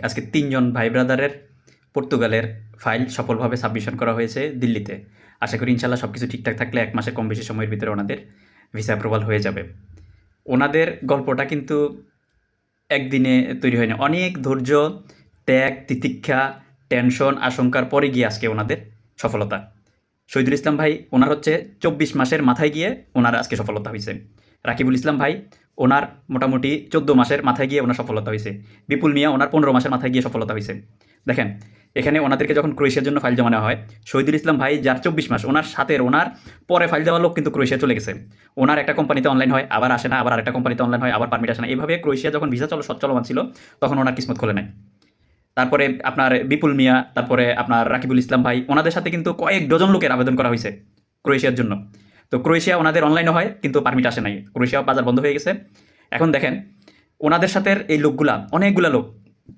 আজকে ৩ জন ভাই ব্রাদারের পর্তুগালের ফাইল সফলভাবে সাবমিশন করা হয়েছে দিল্লিতে। আশা করি ইনশাআল্লাহ সবকিছু ঠিকঠাক থাকলে ১ মাসের কম বেশি সময়ের ভিতরে ওনাদের ভিসা অ্যাপ্রুভাল হয়ে যাবে। ওনাদের গল্পটা কিন্তু একদিনে তৈরি হয়নি। অনেক ধৈর্য, ত্যাগ, তিতিক্ষা, টেনশন, আশঙ্কার পরে গিয়ে আজকে ওনাদের সফলতা। শহীদুল ইসলাম ভাই ওনার হচ্ছে ২৪ মাসের মাথায় গিয়ে ওনার আজকে সফলতা হয়েছে। রাকিবুল ইসলাম ভাই ওনার মোটামুটি ১৪ মাসের মাথায় গিয়ে ওনার সফলতা হয়েছে। বিপুল মিয়া ওনার ১৫ মাসের মাথায় গিয়ে সফলতা হয়েছে। দেখেন এখানে ওনাদেরকে যখন ক্রোয়েশিয়ার জন্য ফাইল জমা নেওয়া হয়, শহীদুল ইসলাম ভাই যার ২৪ মাস, ওনার সাথে ওনার পরে ফাইল দেওয়া লোক কিন্তু ক্রোয়েশিয়া চলে গেছে। ওনার একটা কোম্পানিতে অনলাইন হয়, আবার আসে না, আবার আরেকটা কোম্পানিতে অনলাইন হয়, আবার পারমিট আসে না। এভাবে ক্রোয়েশিয়া যখন ভিসা চলমান ছিল তখন ওনার কিসমত খোলে নাই। তারপরে আপনার বিপুল মিয়া, তারপরে আপনার রাকিবুল ইসলাম ভাই, ওনাদের সাথে কিন্তু কয়েক ডজন লোকের আবেদন করা হয়েছে ক্রোয়েশিয়ার জন্য। তো ক্রোয়েশিয়া ওনাদের অনলাইনে হয় কিন্তু পারমিট আসে নাই, ক্রোয়েশিয়া বাজার বন্ধ হয়ে গেছে। এখন দেখেন ওনাদের সাথে এই লোকগুলা, অনেকগুলা লোক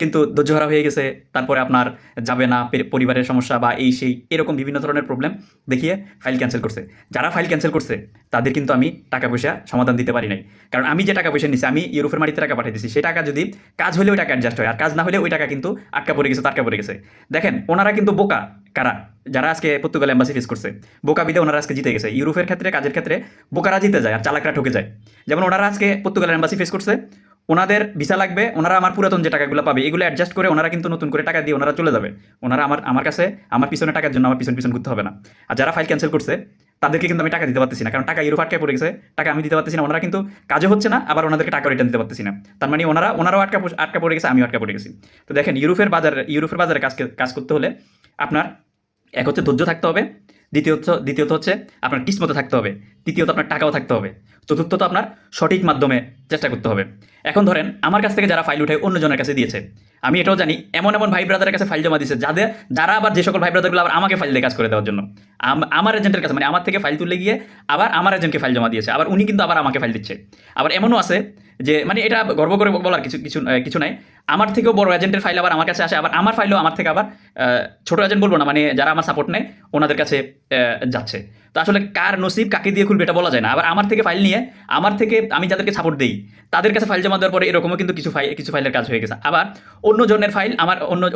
কিন্তু ধৈর্যহারা হয়ে গেছে। তারপরে আপনার যাবে না, পরিবারের সমস্যা বা এই সেই এরকম বিভিন্ন ধরনের প্রবলেম দেখিয়ে ফাইল ক্যান্সেল করছে। যারা ফাইল ক্যান্সেল করছে তাদের কিন্তু আমি টাকা পয়সা সমাধান দিতে পারি নাই, কারণ আমি যে টাকা পয়সা নিচ্ছি, আমি ইউরোপের মাটিতে টাকা পাঠিয়ে দিচ্ছি, সেই টাকা যদি কাজ হলে ওই টাকা অ্যাডজাস্ট হয়, আর কাজ না হলে ওই টাকা কিন্তু আটকা পড়ে গেছে, আটকা পড়ে গেছে। দেখেন ওনারা কিন্তু বোকা কারা, যারা আজকে পর্তুগাল এম্বাসি ফেস করছে, বোকা বিদে ওনারা আজকে জিতে গেছে। ইউরোপের ক্ষেত্রে, কাজের ক্ষেত্রে বোকারা জিতে যায় আর চালাকরা ঠকে যায়। যেমন ওনারা আজকে পর্তুগালের এম্বাসি ফেস করছে, ওনাদের ভিসা লাগবে, ওনারা আমার পুরাতন যে টাকাগুলো পাবে এগুলো অ্যাডজাস্ট করে ওনারা কিন্তু নতুন করে টাকা দিয়ে ওনারা চলে যাবে। ওনারা আমার কাছে আমার পিছনে টাকার জন্য আমার পিছন ঘুরতে হবে না। আর যারা ফাইল ক্যান্সেল করছে তাদেরকে কিন্তু আমি টাকা দিতে পারতেছি না, কারণ টাকা ইউরোপ আটকে পড়ে গেছে, টাকা আমি দিতে পারতেছি না। ওনারা কিন্তু কাজও হচ্ছে না, আবার ওনাদেরকে টাকা রিটার্ন দিতে পারতেছি না। তার মানে ওনারাও আটকা পড়ে গেছে, আমিও আটকা পড়ে গেছি। তো দেখেন ইউরোপের বাজারে কাজ করতে হলে আপনার এক হচ্ছে ধৈর্য থাকতে হবে, দ্বিতীয়ত হচ্ছে আপনার কিসমতে থাকতে হবে, তৃতীয়ত আপনার টাকাও থাকতে হবে, চতুর্থত আপনার সঠিক মাধ্যমে চেষ্টা করতে হবে। এখন ধরেন আমার কাছ থেকে যারা ফাইল উঠে অন্যজনের কাছে দিয়েছে, আমি এটাও জানি এমন ভাই ব্রাদারের কাছে ফাইল জমা দিয়েছে যারা আবার যে সকল ভাই ব্রাদারগুলো আবার আমাকে ফাইল দিয়ে কাজ করে দেওয়ার জন্য আমার এজেন্টের কাছে, মানে আমার থেকে ফাইল তুলে গিয়ে আবার আমার এজেন্টকে ফাইল জমা দিয়েছে, আবার উনি কিন্তু আবার আমাকে ফাইল দিচ্ছে। আবার এমনও আছে যে, মানে এটা গর্ব করে বলার কিছু নাই, আমার থেকেও বড় এজেন্টের ফাইল আবার আমার কাছে আসে, আবার আমার ফাইলও আমার থেকে আবার ছোট এজেন্ট বলবো না, মানে যারা আমার সাপোর্ট নেয় ওনাদের কাছে যাচ্ছে। তো আসলে কার নসিব কাকে দিয়ে খুলবে এটা বলা যায় না। আবার আমার থেকে ফাইল নিয়ে আমার থেকে আমি যাদেরকে সাপোর্ট দিই তাদের কাছে ফাইল জমা দেওয়ার পরে এরকমও কিন্তু কিছু ফাইলের কাজ হয়ে গেছে। আবার অন্য জনের ফাইল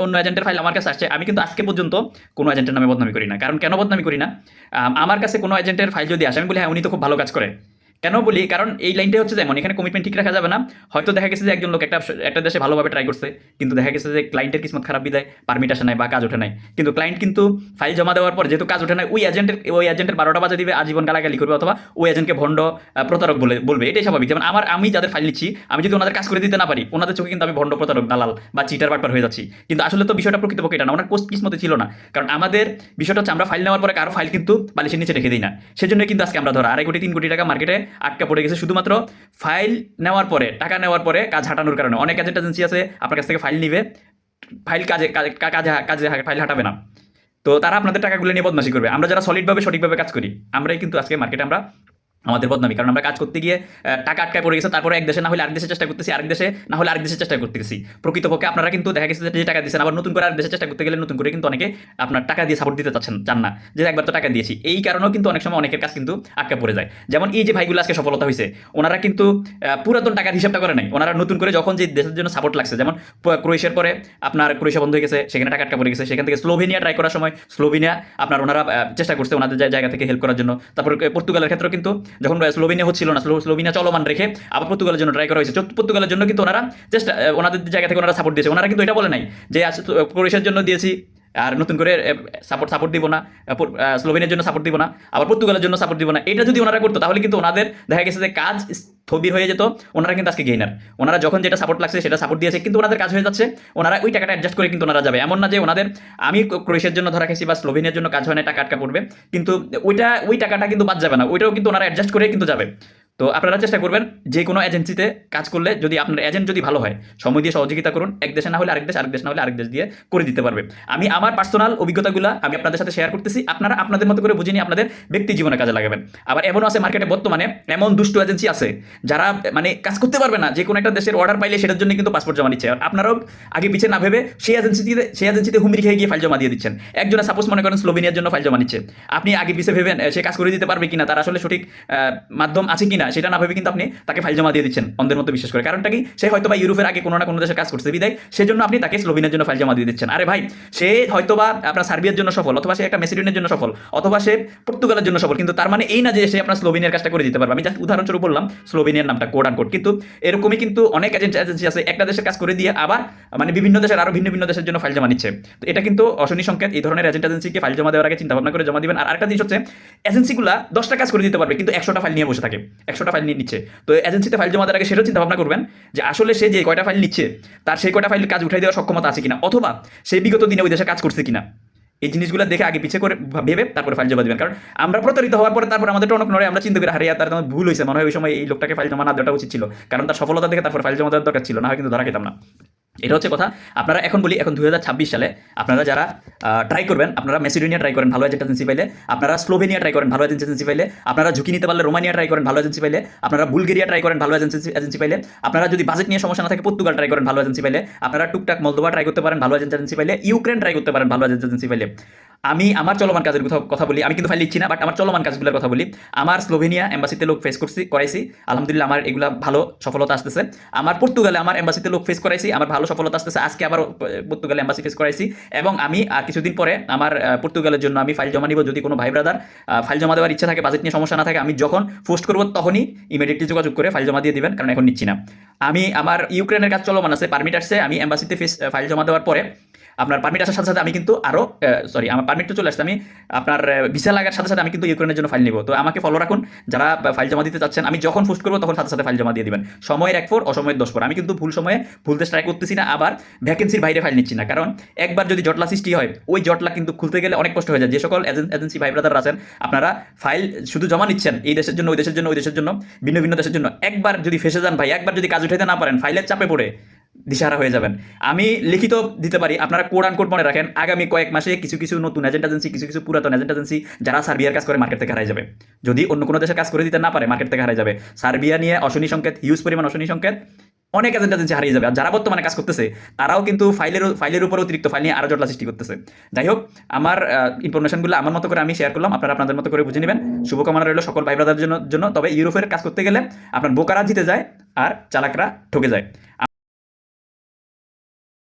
অন্য এজেন্টের ফাইল আমার কাছে আসছে। আমি কিন্তু আজকে পর্যন্ত কোনো এজেন্টের নামে বদনামি করি না। কারণ কেন বদনামি করি না, আমার কাছে কোনো এজেন্টের ফাইল যদি আসে আমি বলি হ্যাঁ উনি তো খুব ভালো কাজ করে। কেন বলি, কারণ এই লাইনটা হচ্ছে যেমন এখানে কমিটমেন্ট ঠিক রাখা যাবে না। হয়তো দেখা গেছে যে একজন লোক একটা দেশে ভালোভাবে ট্রাই করছে, কিন্তু দেখা গেছে যে ক্লায়েন্টের কিসমত খারাপ বিদায় পারমিট আসে নাই বা কাজ ওঠে নাই। কিন্তু ক্লায়েন্ট কিন্তু ফাইল জমা দেওয়ার পর যেহেতু কাজ ওঠে নাই, ওই এজেন্টের ১২টা বাজে দিবে, আজীবন গালাগালি করবে, অথবা ওই এজেন্টকে ভণ্ড প্রতারক বলবে। এটাই স্বাভাবিক। যেমন আমি যাদের ফাইল নিচ্ছি, আমি যদি ওনাদের কাজ করে দিতে না পারি, ওনাদের চোখে কিন্তু আমি ভণ্ড প্রতারক, দালাল বা চিটার বাটপার হয়ে যাচ্ছি। কিন্তু আসলে তো বিষয়টা প্রকৃতপক্ষে এটা না, ওনার কিসমতে ছিল না। কারণ আমাদের বিষয়টা হচ্ছে আমরা ফাইল নেওয়ার পরে কারো ফাইল কিন্তু বালিশের নিচে রেখে দিই না। সেজন্য কিন্তু আজকে আমরা ধরা 2.5 কোটি 3 কোটি টাকা মার্কেটে আটকা পড়ে গেছে শুধুমাত্র ফাইল নেওয়ার পরে, টাকা নেওয়ার পরে কাজ হাঁটানোর কারণে। অনেক এজেন্সি আছে আপনার কাছ থেকে ফাইল নিবে, ফাইল কাজে ফাইল হাঁটাবে না, তো তারা আপনাদের টাকাগুলো নিয়ে বদমাশি করবে। আমরা যারা সলিডভাবে সঠিকভাবে কাজ করি আমরাই কিন্তু আজকে মার্কেটে আমাদের বদনামি, কারণ আমরা কাজ করতে গিয়ে টাকা আটকায় পড়ে গেছে, তারপরে এক দেশে না হলে আরেক দেশে চেষ্টা করতেছি, আরেক দেশে না হলে আরেক দেশে চেষ্টা করতেছি। প্রকৃতপক্ষে আপনারা কিন্তু দেখা গেছে যে টাকা দিচ্ছেন, আবার নতুন করে আরেক দেশে চেষ্টা করতে গেলে নতুন করে কিন্তু অনেকে আপনার টাকা দিয়ে সাপোর্ট দিতে চান না, যে একবার তো টাকা দিয়েছি। এই কারণেও কিন্তু অনেক সময় অনেকের কাজ কিন্তু আটকা পড়ে যায়। যেমন এই যে ভাইগুলো আজকে সফলতা হয়েছে, ওনারা কিন্তু পুরাতন টাকার হিসাবটা করে নাই, ওনারা নতুন করে যখন যে দেশের জন্য সাপোর্ট লাগছে, যেমন ক্রোয়েশিয়ার পরে আপনার ক্রোয়েশিয়া বন্ধ হয়ে গেছে, সেখানে টাকা আটকা পড়ে গেছে, সেখান থেকে স্লোভেনিয়া ট্রাই করার সময় স্লোভেনিয়া আপনার ওনারা চেষ্টা করছে ওনাদের জায়গা থেকে হেল্প করার জন্য। তারপর পর্তুগালের ক্ষেত্রে কিন্তু যখন স্লোভেনিয়া হচ্ছিল না, স্লোভেনিয়া চলমান রেখে আবার পর্তুগালের জন্য ট্রাই করা হয়েছে। পর্তুগালের জন্য কিন্তু ওনারা চেষ্টা, ওনাদের জায়গা থেকে ওনারা সাপোর্ট দিয়েছে। ওনারা কিন্তু এটা বলে নাই যে ক্রোয়েশিয়ার জন্য দিয়েছি আর নতুন করে সাপোর্ট দিব না, স্লোভেনিয়ার জন্য সাপোর্ট দিব না, আবার পর্তুগালের জন্য সাপোর্ট দিব না। এটা যদি ওনারা করতো তাহলে কিন্তু ওনাদের দেখা গেছে যে কাজ স্থবির হয়ে যেত। ওনারা কিন্তু আজকে গেইনার, ওনারা যখন যেটা সাপোর্ট লাগছে সেটা সাপোর্ট দিয়েছে, কিন্তু ওনাদের কাজ হয়ে যাচ্ছে, ওনারা ওই টাকাটা অ্যাডজাস্ট করে কিন্তু ওনারা যাবে। এমন না যে ওনাদের আমি ক্রোয়েশিয়ার জন্য ধরা খেয়েছি বা স্লোভেনিয়ার জন্য কাজ হয় না, টাকা আটকা পড়বে, কিন্তু ওই টাকাটা কিন্তু বাদ যাবে না, ওইটাও কিন্তু ওনারা অ্যাডজাস্ট করে কিন্তু যাবে। তো আপনারা চেষ্টা করবেন যে কোনো এজেন্সিতে কাজ করলে যদি আপনার এজেন্ট যদি ভালো হয়, সময় দিয়ে সহযোগিতা করুন। এক দেশে না হলে আরেক দেশ, আরেক দেশ না হলে আরেক দেশ দিয়ে করে দিতে পারবে। আমি আমার পার্সোনাল অভিজ্ঞতাগুলো আমি আপনাদের সাথে শেয়ার করতেছি, আপনারা আপনাদের মতো করে বুঝে নিয়ে আপনাদের ব্যক্তি জীবনে কাজে লাগাবেন। আবার এমনও আছে মার্কেটে বর্তমানে এমন দুষ্ট এজেন্সি আছে যারা মানে কাজ করতে পারবে না, যে কোনো একটা দেশের অর্ডার পাইলে সেটার জন্য কিন্তু পাসপোর্ট জমা নিচ্ছে। আর আপনারাও আগে পিছিয়ে না ভেবে সেই এজেন্সিতে হুমড়ি খেয়ে গিয়ে ফাইল জমা দিয়ে দিচ্ছেন। একজনে সাপোজ মনে করেন স্লোভেনিয়ার জন্য ফাইল জমা নিচ্ছে, আপনি আগে পিছিয়ে ভেবেন সে কাজ করে দিতে পারবে কিনা, তার আসলে সঠিক মাধ্যম আছে কিনা, সেটা না ভেবে কিন্তু আপনি তাকে ফাইল জমা দিয়ে দিচ্ছেন অন্ধের মতো বিশ্বাস করে। কারণটা কি? সে হয়তো বা ইউরোপের আগে কোনো না কোনো দেশে কাজ করছে বিদায় সেজন্য আপনি তাকে স্লোভেনিয়ার জন্য ফাইল জমা দিয়ে দিচ্ছেন। আরে ভাই, সে হয়তো বা আপনার সার্বিয়ার জন্য সফল, অথবা সে একটা মেসিডোনিয়ার জন্য সফল, অথবা সে পর্তুগালের জন্য সফল, কিন্তু তার মানে এই না যে সে আপনার স্লোভেনিয়ার কাজটা করে দিতে পারবে। আমি জাস্ট উদাহরণস্বরূপ বললাম স্লোভেনিয়ার নামটা কোড আন কোড, কিন্তু এরকমই কিন্তু অনেক এজেন্সি আছে একটা দেশের কাজ করে দিয়ে আবার মানে বিভিন্ন দেশের আরো ভিন্ন ভিন্ন দেশের জন্য ফাইল জমা নিচ্ছে। তো এটা কিন্তু অশনি সংকেত। এই ধরনের এজেন্সিকে ফাইল জমা দেওয়ার আগে চিন্তা ভাবনা করে জমা দিবেন। আর আরেকটা জিনিস হচ্ছে এজেন্সিগুলা 10টা কাজ করে দিতে পারবে কিন্তু 100টা ফাইল নিয়ে বসে থাকে, 100টা ফাইল নিয়ে নিচ্ছে। তো এজেন্সিতে ফাইল জমা দেওয়ার আগে সেটাও চিন্তা ভাবনা করবেন যে আসলে সে যে কয়টা ফাইল নিচ্ছে তার সেই কয়টা ফাইল কাজ উঠাই দেওয়ার সক্ষমতা আছে কিনা, অথবা সে বিগত দিনে ওই দেশে কাজ করছে কিনা। এই জিনিসগুলো দেখে আগে পিছিয়ে করে ভেবে তারপরে ফাইল জমা দিবেন। কারণ আমরা প্রতারিত হওয়ার পরে তারপর আমাদের টনক নড়ে, আমরা চিন্তা করি হারিয়ে তার ভুল হয়েছে, মনে হয় ওই সময় এই লোকটাকে ফাইল জমা না দেওয়াটা উচিত ছিল, কারণ তার সফলতা দেখে তারপর ফাইল জমা দেওয়ার দরকার ছিল, না হয় কিন্তু ধরা খেতাম না। এটা হচ্ছে কথা। আপনারা এখন বলি, এখন 2026 সালে আপনারা যারা ট্রাই করবেন, আপনারা মেসিডোনিয়া ট্রাই করেন ভালো এজেন্সি পাইলে, আপনারা স্লোভেনিয়া ট্রাই করেন ভালো এজেন্সি পাইলে, আপনারা ঝুঁকি নিতে পারলে রোমানিয়া ট্রাই করেন ভালো এজেন্সি পাইলে, আপনারা বুলগেরিয়া ট্রাই করেন ভালো এজেন্সি পাইলে, আপনারা যদি বাজেট নিয়ে সমস্যা না থাকে পর্তুগাল ট্রাই করেন ভালো এজেন্সি পাইলে, আপনারা টুকটাক মলদোভা ট্রাই করতে পারেন ভালো এজেন্সি পাইলে, ইউক্রেন ট্রাই করতে পারেন ভালো এজেন্সি পাইলে। আমি আমার চলমান কাজের কথা বলি, আমি কিন্তু ফাইল লিখছি না, বাট আমার চলমান কাজগুলোর কথা বলি। আমার স্লোভেনিয়া এম্বাসিতে লোক ফেস করাইছি, আলহামদুলিল্লাহ আমার এগুলা ভালো সফলতা আসতেছে। আমার পর্তুগালে আমার এম্বাসিতে লোক ফেস করাইছি, আমার ভালো সফলতা আসতেছে। আজকে আবার পর্তুগালে এম্বাসি ফেস করাইছি, এবং আমি আর কিছুদিন পরে আমার পর্তুগালের জন্য আমি ফাইল জমা নিব। যদি কোনো ভাই ব্রাদার ফাইল জমা দেওয়ার ইচ্ছা থাকে, বাজেট নিয়ে সমস্যা না থাকে, আমি যখন পোস্ট করবো তখনই ইমিডিয়েটলি যোগাযোগ করে ফাইল জমা দিয়ে দিবেন, কারণ এখন নিচ্ছি না। আমি আমার ইউক্রেনের কাজ চলমান আছে, পারমিট আসছে, আমি এম্বাসিতে ফাইল জমা দেওয়ার পরে আপনার পারমিট আসার সাথে সাথে আমি কিন্তু আরও আমার পারমিট তো চলে আসছে, আমি আপনার ভিসা লাগার সাথে সাথে আমি কিন্তু ইউক্রেনের জন্য ফাইল নিব। তো আমাকে ফলো রাখুন যারা ফাইল জমা দিতে চাচ্ছেন, আমি যখন পোস্ট করবো তখন সাথে সাথে ফাইল জমা দিয়ে দিবেন। সময়ের 1 অসময়ের 10 আমি কিন্তু ভুল সময়ে ভুলতে ট্রাই করতেছি না, আবার ভ্যাকেন্সির বাইরে ফাইল নিচ্ছি না। কারণ একবার যদি জটলা সৃষ্টি হয়, ওই জটলা কিন্তু খুলতে গেলে অনেক কষ্ট হয়ে যায়। যে সকল এজেন্সি ভাই ব্রাদার আছেন, আপনারা ফাইল শুধু জমা নিচ্ছেন এই দেশের জন্য, ওই দেশের জন্য, ওই দেশের জন্য, ভিন্ন ভিন্ন দেশের জন্য, একবার যদি ফেসে যান ভাই, একবার যদি কাজ উঠাইতে না পারেন, ফাইলের চাপে পড়ে দিশাহারা হয়ে যাবেন। আমি লিখিত দিতে পারি, আপনারা কোড আন কোড মনে রাখেন, আগামী কয়েক মাসে কিছু কিছু নতুন এজেন্সি, কিছু কিছু পুরাতন এজেন্সি যারা সার্বিয়ার কাজ করে মার্কেট থেকে হারাই যাবে। যদি অন্য কোনো দেশে কাজ করে দিতে না পারে, মার্কেট থেকে হারাই যাবে। সার্বিয়া নিয়ে অশনি সংকেত, হিউজ পরিমাণ অশনি সংকেত, অনেক এজেন্সি হারিয়ে যাবে। আর যারা বর্তমানে কাজ করতেছে তারাও কিন্তু ফাইলের উপর অতিরিক্ত ফাইল নিয়ে আরও জটলা সৃষ্টি করতেছে। যাই হোক, আমার ইনফরমেশনগুলো আমার মতো করে আমি শেয়ার করলাম, আপনারা আপনাদের মতো করে বুঝে নেবেন। শুভকামনা রইল সকল ভাই ব্রাদারদের জন্য। তবে ইউরোপের কাজ করতে গেলে আপনার বোকারা জিতে যায় আর চালাকরা ঠকে যায়।